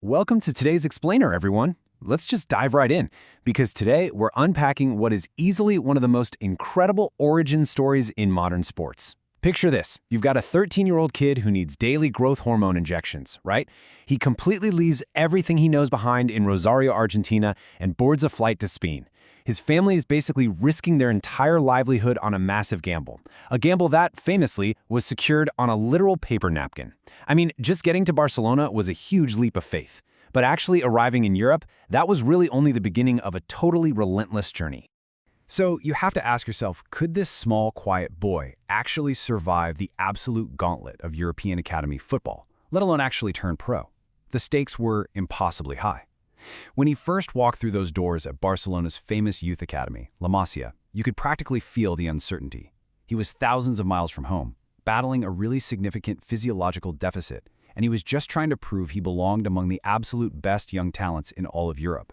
Welcome to today's Explainer, everyone. Let's just dive right in, because today we're unpacking what is easily one of the most incredible origin stories in modern sports. Picture this. You've got a 13-year-old kid who needs daily growth hormone injections, right? He completely leaves everything he knows behind in Rosario, Argentina, and boards a flight to Spain. His family is basically risking their entire livelihood on a massive gamble. A gamble that, famously, was secured on a literal paper napkin. I mean, just getting to Barcelona was a huge leap of faith. But actually arriving in Europe, that was really only the beginning of a totally relentless journey. So you have to ask yourself, could this small, quiet boy actually survive the absolute gauntlet of European academy football, let alone actually turn pro? The stakes were impossibly high. When he first walked through those doors at Barcelona's famous youth academy, La Masia, you could practically feel the uncertainty. He was thousands of miles from home, battling a really significant physiological deficit, and he was just trying to prove he belonged among the absolute best young talents in all of Europe.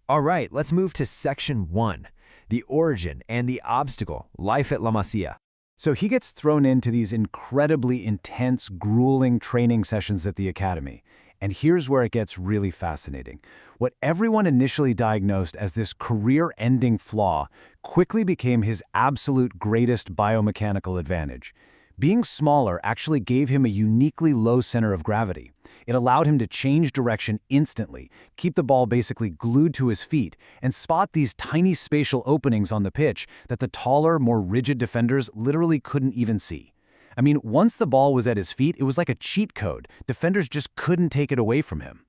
All right, let's move to Section 1, the origin and the obstacle, life at La Masia. So he gets thrown into these incredibly intense, grueling training sessions at the academy. And here's where it gets really fascinating. What everyone initially diagnosed as this career-ending flaw quickly became his absolute greatest biomechanical advantage. Being smaller actually gave him a uniquely low center of gravity. It allowed him to change direction instantly, keep the ball basically glued to his feet, and spot these tiny spatial openings on the pitch that the taller, more rigid defenders literally couldn't even see. I mean, once the ball was at his feet, it was like a cheat code. Defenders just couldn't take it away from him.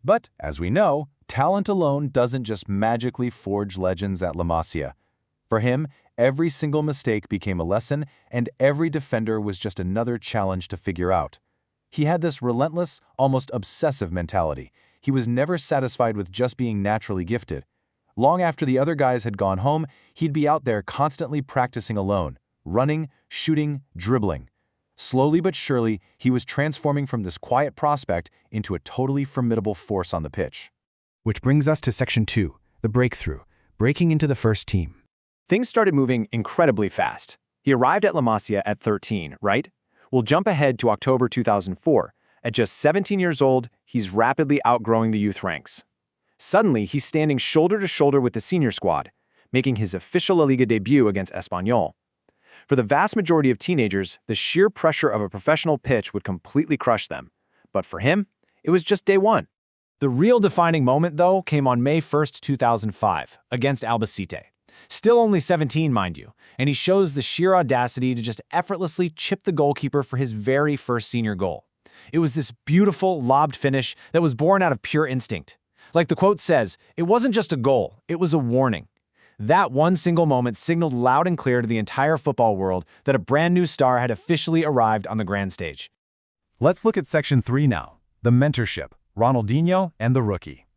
But, as we know, talent alone doesn't just magically forge legends at La Masia. For him, every single mistake became a lesson, and every defender was just another challenge to figure out. He had this relentless, almost obsessive mentality. He was never satisfied with just being naturally gifted. Long after the other guys had gone home, he'd be out there constantly practicing alone, running, shooting, dribbling. Slowly but surely, he was transforming from this quiet prospect into a totally formidable force on the pitch. Which brings us to Section 2, the breakthrough, breaking into the first team. Things started moving incredibly fast. He arrived at La Masia at 13, right? We'll jump ahead to October 2004. At just 17 years old, he's rapidly outgrowing the youth ranks. Suddenly, he's standing shoulder to shoulder with the senior squad, making his official La Liga debut against Espanyol. For the vast majority of teenagers, the sheer pressure of a professional pitch would completely crush them. But for him, it was just day one. The real defining moment, though, came on May 1st, 2005, against Albacete. Still only 17, mind you, and he shows the sheer audacity to just effortlessly chip the goalkeeper for his very first senior goal. It was this beautiful, lobbed finish that was born out of pure instinct. Like the quote says, it wasn't just a goal, it was a warning. That one single moment signaled loud and clear to the entire football world that a brand new star had officially arrived on the grand stage. Let's look at Section 3 now, the mentorship, Ronaldinho and the rookie.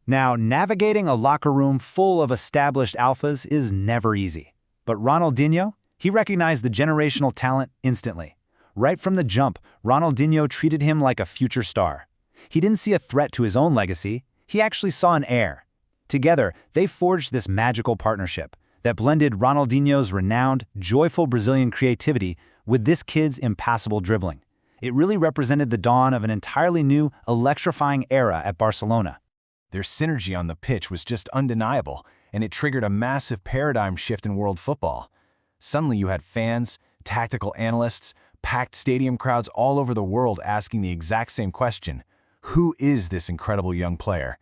Now, navigating a locker room full of established alphas is never easy. But Ronaldinho, he recognized the generational talent instantly. Right from the jump, Ronaldinho treated him like a future star. He didn't see a threat to his own legacy, he actually saw an heir. Together, they forged this magical partnership that blended Ronaldinho's renowned, joyful Brazilian creativity with this kid's impassable dribbling. It really represented the dawn of an entirely new, electrifying era at Barcelona. Their synergy on the pitch was just undeniable, and it triggered a massive paradigm shift in world football. Suddenly you had fans, tactical analysts, packed stadium crowds all over the world asking the exact same question: who is this incredible young player?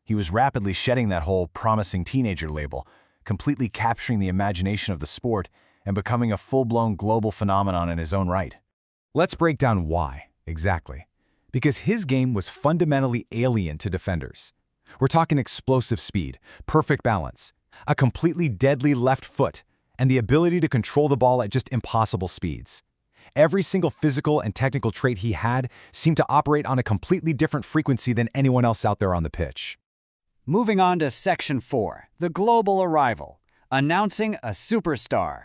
He was rapidly shedding that whole promising teenager label, completely capturing the imagination of the sport and becoming a full-blown global phenomenon in his own right. Let's break down why, exactly. Because his game was fundamentally alien to defenders. We're talking explosive speed, perfect balance, a completely deadly left foot, and the ability to control the ball at just impossible speeds. Every single physical and technical trait he had seemed to operate on a completely different frequency than anyone else out there on the pitch. Moving on to Section 4, the global arrival, announcing a superstar.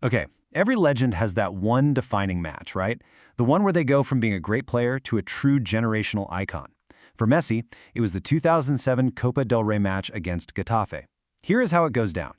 Okay, every legend has that one defining match, right? The one where they go from being a great player to a true generational icon. For Messi, it was the 2007 Copa del Rey match against Getafe. Here is how it goes down.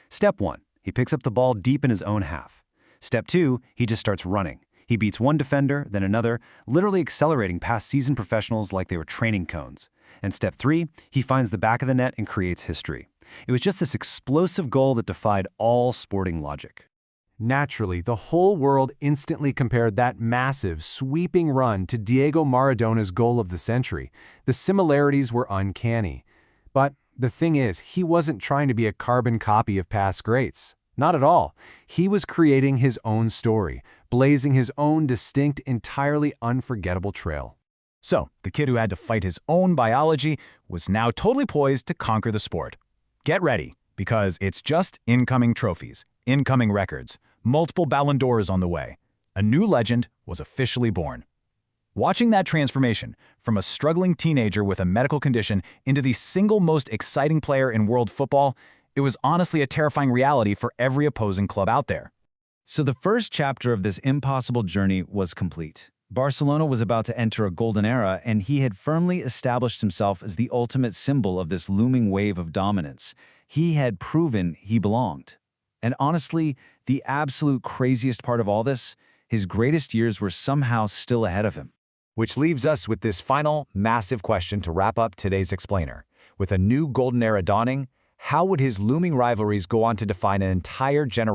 Step 1, he picks up the ball deep in his own half. Step 2, he just starts running. He He beats one defender, then another, literally accelerating past seasoned professionals like they were training cones. And step 3, he finds the back of the net and creates history. It was just this explosive goal that defied all sporting logic. Naturally, the whole world instantly compared that massive, sweeping run to Diego Maradona's goal of the century. The similarities were uncanny. But the thing is, he wasn't trying to be a carbon copy of past greats. Not at all. He was creating his own story, blazing his own distinct, entirely unforgettable trail. So, the kid who had to fight his own biology was now totally poised to conquer the sport. Get ready, because it's just incoming trophies, incoming records, multiple Ballon d'Ors on the way. A new legend was officially born. Watching that transformation from a struggling teenager with a medical condition into the single most exciting player in world football, it was honestly a terrifying reality for every opposing club out there. So the first chapter of this impossible journey was complete. Barcelona was about to enter a golden era, and he had firmly established himself as the ultimate symbol of this looming wave of dominance. He had proven he belonged. And honestly, the absolute craziest part of all this, his greatest years were somehow still ahead of him. Which leaves us with this final, massive question to wrap up today's explainer. With a new golden era dawning, how would his looming rivalries go on to define an entire generation?